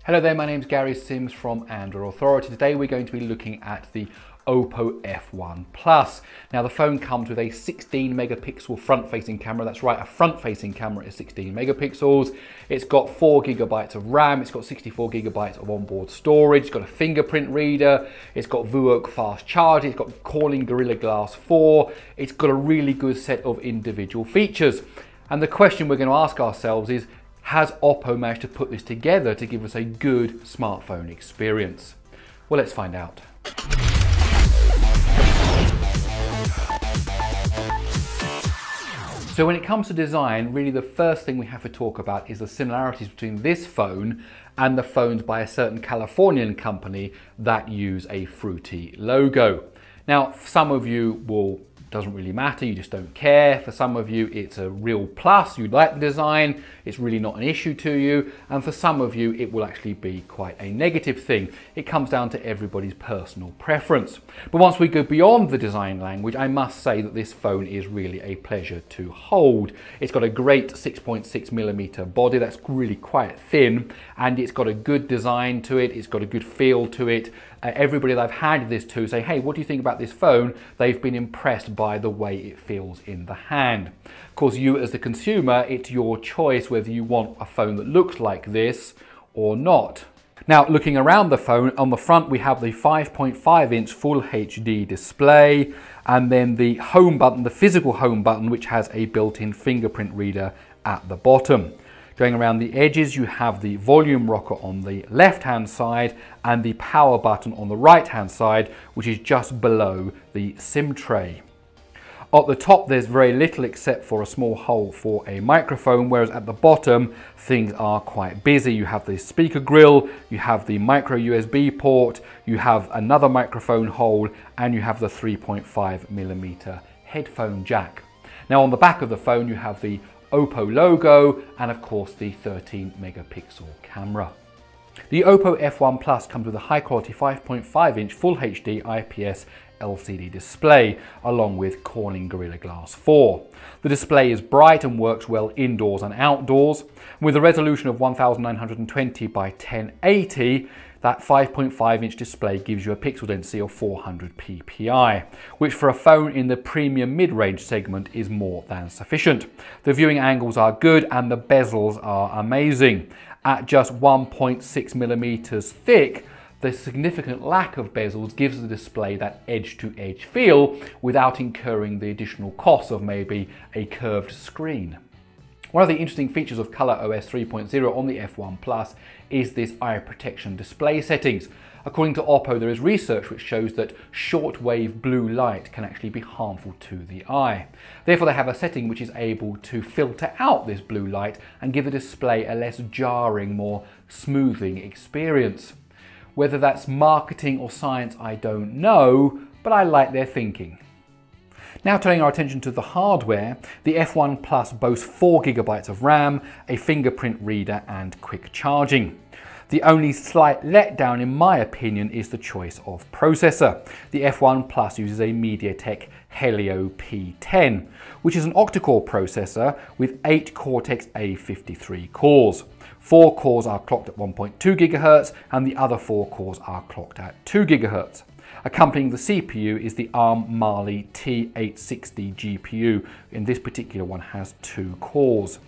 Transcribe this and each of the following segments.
Hello there, my name's Gary Sims from Android Authority. Today we're going to be looking at the OPPO F1 Plus. Now the phone comes with a 16 megapixel front-facing camera. That's right, a front-facing camera is 16 megapixels. It's got 4 gigabytes of RAM, it's got 64 gigabytes of onboard storage, it's got a fingerprint reader, it's got VUOC fast charging, it's got Corning Gorilla Glass 4, it's got a really good set of individual features. And the question we're going to ask ourselves is, has OPPO managed to put this together to give us a good smartphone experience? Well, let's find out. So when it comes to design, really the first thing we have to talk about is the similarities between this phone and the phones by a certain Californian company that use a fruity logo. Now, for some of you doesn't really matter, you just don't care. For some of you, it's a real plus, you like the design, it's really not an issue to you. And for some of you, it will actually be quite a negative thing. It comes down to everybody's personal preference. But once we go beyond the design language, I must say that this phone is really a pleasure to hold. It's got a great 6.6mm body that's really quite thin, and it's got a good design to it, it's got a good feel to it. Everybody that I've handed this to say, hey, what do you think about this phone? They've been impressed by the way it feels in the hand. Of course, you as the consumer, it's your choice whether you want a phone that looks like this or not. Now, looking around the phone, on the front we have the 5.5-inch Full HD display, and then the home button, the physical home button, which has a built-in fingerprint reader at the bottom. Going around the edges, you have the volume rocker on the left-hand side and the power button on the right-hand side, which is just below the SIM tray. At the top, there's very little except for a small hole for a microphone, whereas at the bottom, things are quite busy. You have the speaker grill, you have the micro USB port, you have another microphone hole, and you have the 3.5mm headphone jack. Now on the back of the phone, you have the OPPO logo and of course the 13 megapixel camera. The OPPO F1 Plus comes with a high quality 5.5-inch Full HD IPS LCD display along with Corning Gorilla Glass 4. The display is bright and works well indoors and outdoors. With a resolution of 1920 by 1080, that 5.5-inch display gives you a pixel density of 400 ppi, which for a phone in the premium mid-range segment is more than sufficient. The viewing angles are good and the bezels are amazing. At just 1.6mm thick, the significant lack of bezels gives the display that edge-to-edge feel without incurring the additional cost of maybe a curved screen. One of the interesting features of ColorOS 3.0 on the F1 Plus is this eye protection display settings. According to OPPO, there is research which shows that shortwave blue light can actually be harmful to the eye. Therefore, they have a setting which is able to filter out this blue light and give the display a less jarring, more smoothing experience. Whether that's marketing or science, I don't know, but I like their thinking. Now turning our attention to the hardware, the F1 Plus boasts 4 gigabytes of RAM, a fingerprint reader and quick charging. The only slight letdown in my opinion is the choice of processor. The F1 Plus uses a MediaTek Helio P10, which is an octa-core processor with 8 Cortex-A53 cores. 4 cores are clocked at 1.2 GHz and the other 4 cores are clocked at 2 GHz. Accompanying the CPU is the ARM Mali T860 GPU. In this particular one has 2 cores.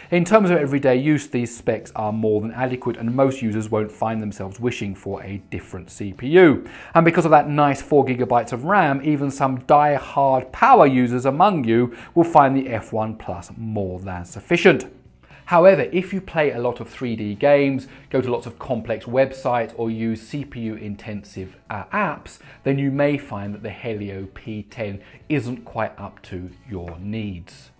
In terms of everyday use, these specs are more than adequate and most users won't find themselves wishing for a different CPU. And because of that nice 4 gigabytes of RAM, even some die-hard power users among you will find the F1 Plus more than sufficient. However, if you play a lot of 3D games, go to lots of complex websites or use CPU-intensive apps, then you may find that the Helio P10 isn't quite up to your needs.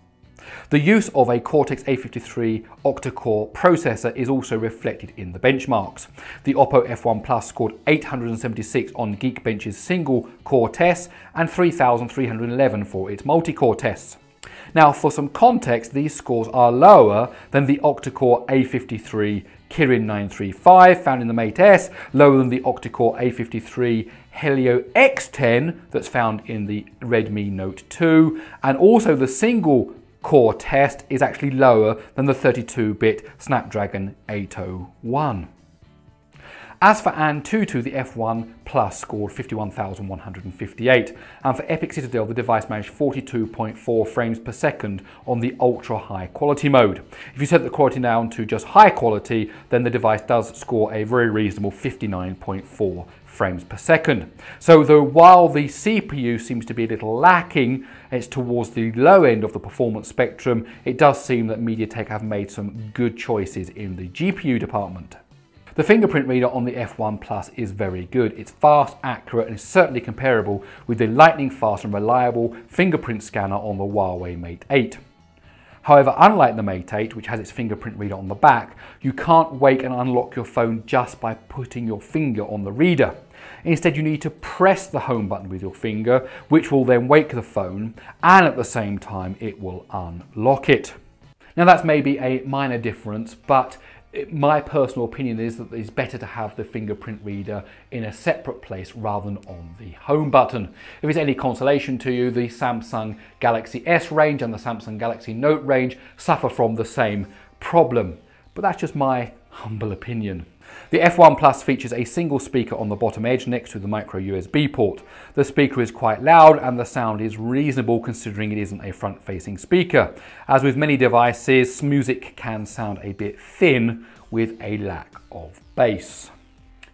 The use of a Cortex-A53 octa-core processor is also reflected in the benchmarks. The OPPO F1 Plus scored 876 on Geekbench's single-core tests and 3,311 for its multi-core tests. Now, for some context, these scores are lower than the octa-core A53 Kirin 935 found in the Mate S, lower than the octa-core A53 Helio X10 that's found in the Redmi Note 2, and also the single core test is actually lower than the 32-bit Snapdragon 801. As for Antutu, the F1 Plus scored 51,158, and for Epic Citadel, the device managed 42.4 frames per second on the ultra high quality mode. If you set the quality down to just high quality, then the device does score a very reasonable 59.4 frames per second. So while the CPU seems to be a little lacking, it's towards the low end of the performance spectrum, it does seem that MediaTek have made some good choices in the GPU department. The fingerprint reader on the F1 Plus is very good. It's fast, accurate, and is certainly comparable with the lightning fast and reliable fingerprint scanner on the Huawei Mate 8. However, unlike the Mate 8, which has its fingerprint reader on the back, you can't wake and unlock your phone just by putting your finger on the reader. Instead, you need to press the home button with your finger, which will then wake the phone, and at the same time, it will unlock it. Now, that's maybe a minor difference, but my personal opinion is that it's better to have the fingerprint reader in a separate place rather than on the home button. If it's any consolation to you, the Samsung Galaxy S range and the Samsung Galaxy Note range suffer from the same problem. But that's just my humble opinion. The F1 Plus features a single speaker on the bottom edge next to the micro USB port. The speaker is quite loud and the sound is reasonable considering it isn't a front-facing speaker. As with many devices, music can sound a bit thin with a lack of bass.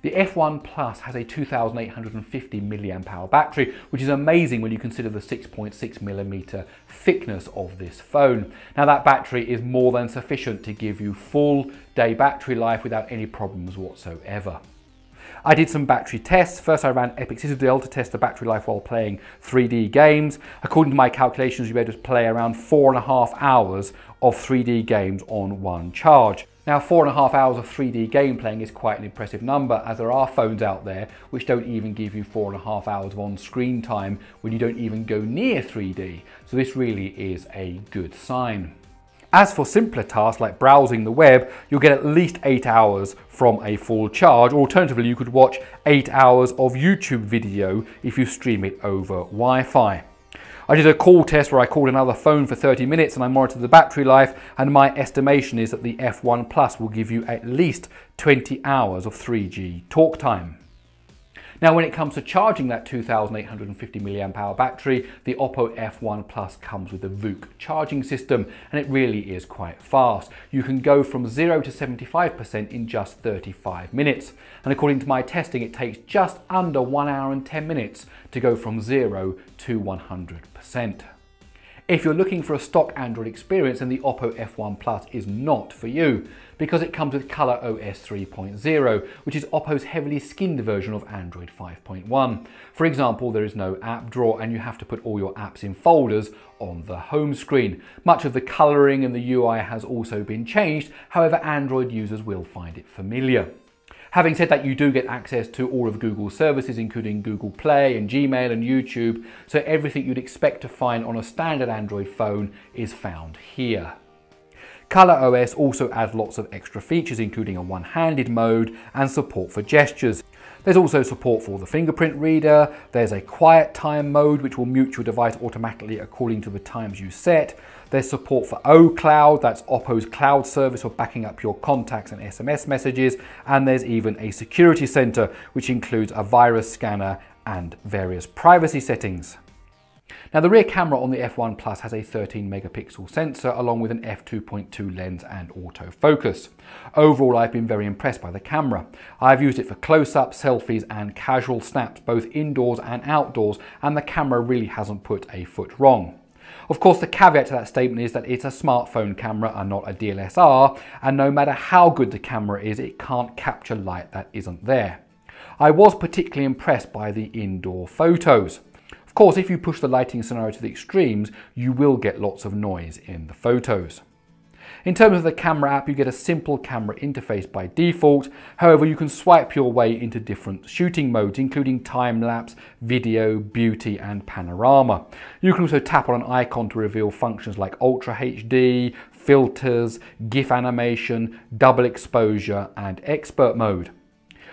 The F1 Plus has a 2,850 mAh battery, which is amazing when you consider the 6.6mm thickness of this phone. Now that battery is more than sufficient to give you full day battery life without any problems whatsoever. I did some battery tests. First I ran Epic Citadel to test the battery life while playing 3D games. According to my calculations, you'll be able to play around 4.5 hours of 3D games on one charge. Now 4.5 hours of 3D game playing is quite an impressive number, as there are phones out there which don't even give you 4.5 hours of on-screen time when you don't even go near 3D. So this really is a good sign. As for simpler tasks like browsing the web, you'll get at least 8 hours from a full charge, or alternatively you could watch 8 hours of YouTube video if you stream it over Wi-Fi. I did a call test where I called another phone for 30 minutes and I monitored the battery life, and my estimation is that the F1 Plus will give you at least 20 hours of 3G talk time. Now when it comes to charging that 2,850 mAh battery, the OPPO F1 Plus comes with a VOOC charging system, and it really is quite fast. You can go from 0 to 75% in just 35 minutes. And according to my testing, it takes just under 1 hour and 10 minutes to go from 0 to 100%. If you're looking for a stock Android experience, then the OPPO F1 Plus is not for you, because it comes with ColorOS 3.0, which is OPPO's heavily skinned version of Android 5.1. For example, there is no app drawer and you have to put all your apps in folders on the home screen. Much of the colouring and the UI has also been changed, however Android users will find it familiar. Having said that, you do get access to all of Google's services, including Google Play and Gmail and YouTube, so everything you'd expect to find on a standard Android phone is found here. ColorOS also adds lots of extra features, including a one-handed mode and support for gestures. There's also support for the fingerprint reader, there's a quiet time mode which will mute your device automatically according to the times you set. There's support for OCloud, that's OPPO's cloud service for backing up your contacts and SMS messages, and there's even a security center which includes a virus scanner and various privacy settings. Now the rear camera on the F1 Plus has a 13 megapixel sensor along with an f2.2 lens and autofocus. Overall, I've been very impressed by the camera. I've used it for close-ups, selfies and casual snaps both indoors and outdoors, and the camera really hasn't put a foot wrong. Of course, the caveat to that statement is that it's a smartphone camera and not a DSLR, and no matter how good the camera is, it can't capture light that isn't there. I was particularly impressed by the indoor photos. Of course, if you push the lighting scenario to the extremes, you will get lots of noise in the photos. In terms of the camera app, you get a simple camera interface by default. However, you can swipe your way into different shooting modes, including time-lapse, video, beauty, and panorama. You can also tap on an icon to reveal functions like Ultra HD, filters, GIF animation, double exposure, and expert mode.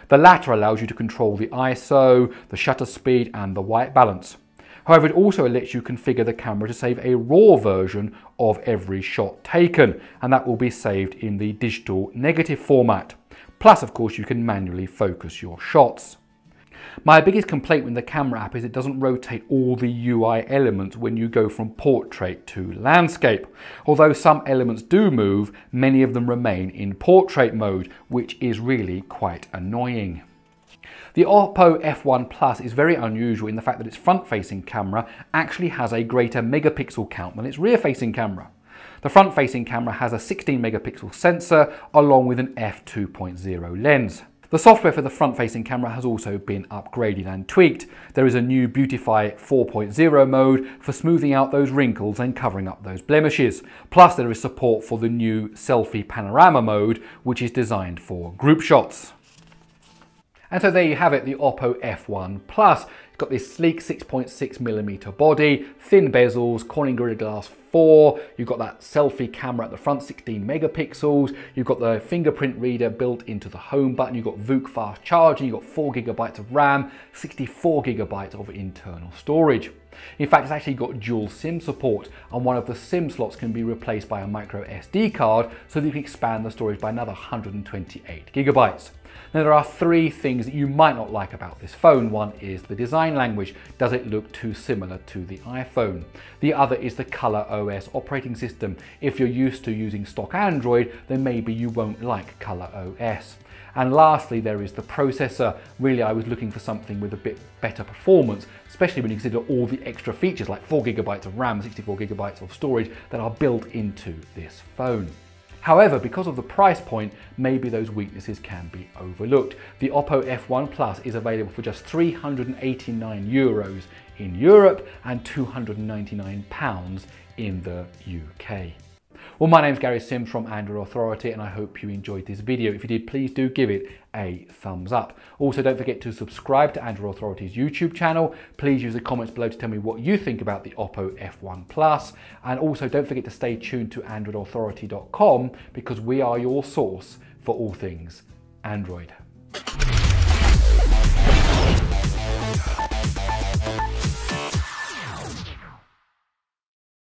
The latter allows you to control the ISO, the shutter speed, and the white balance. However, it also lets you configure the camera to save a RAW version of every shot taken, and that will be saved in the digital negative format. Plus, of course, you can manually focus your shots. My biggest complaint with the camera app is it doesn't rotate all the UI elements when you go from portrait to landscape. Although some elements do move, many of them remain in portrait mode, which is really quite annoying. The OPPO F1 Plus is very unusual in the fact that its front-facing camera actually has a greater megapixel count than its rear-facing camera. The front-facing camera has a 16 megapixel sensor along with an f2.0 lens. The software for the front-facing camera has also been upgraded and tweaked. There is a new Beautify 4.0 mode for smoothing out those wrinkles and covering up those blemishes. Plus there is support for the new selfie panorama mode, which is designed for group shots. And so there you have it, the OPPO F1 Plus. It's got this sleek 6.6mm body, thin bezels, Corning Gorilla Glass 4, you've got that selfie camera at the front, 16 megapixels, you've got the fingerprint reader built into the home button, you've got VOOC fast charging, you've got 4GB of RAM, 64GB of internal storage. In fact, it's actually got dual SIM support, and one of the SIM slots can be replaced by a micro SD card so that you can expand the storage by another 128GB. Now there are three things that you might not like about this phone. One is the design language. Does it look too similar to the iPhone? The other is the ColorOS operating system. If you're used to using stock Android, then maybe you won't like ColorOS. And lastly, there is the processor. Really, I was looking for something with a bit better performance, especially when you consider all the extra features like 4GB of RAM, 64GB of storage that are built into this phone. However, because of the price point, maybe those weaknesses can be overlooked. The OPPO F1 Plus is available for just €389 in Europe and £299 in the UK. Well, my name's Gary Sims from Android Authority, and I hope you enjoyed this video. If you did, please do give it a thumbs up. Also, don't forget to subscribe to Android Authority's YouTube channel. Please use the comments below to tell me what you think about the OPPO F1 Plus. And also, don't forget to stay tuned to AndroidAuthority.com because we are your source for all things Android.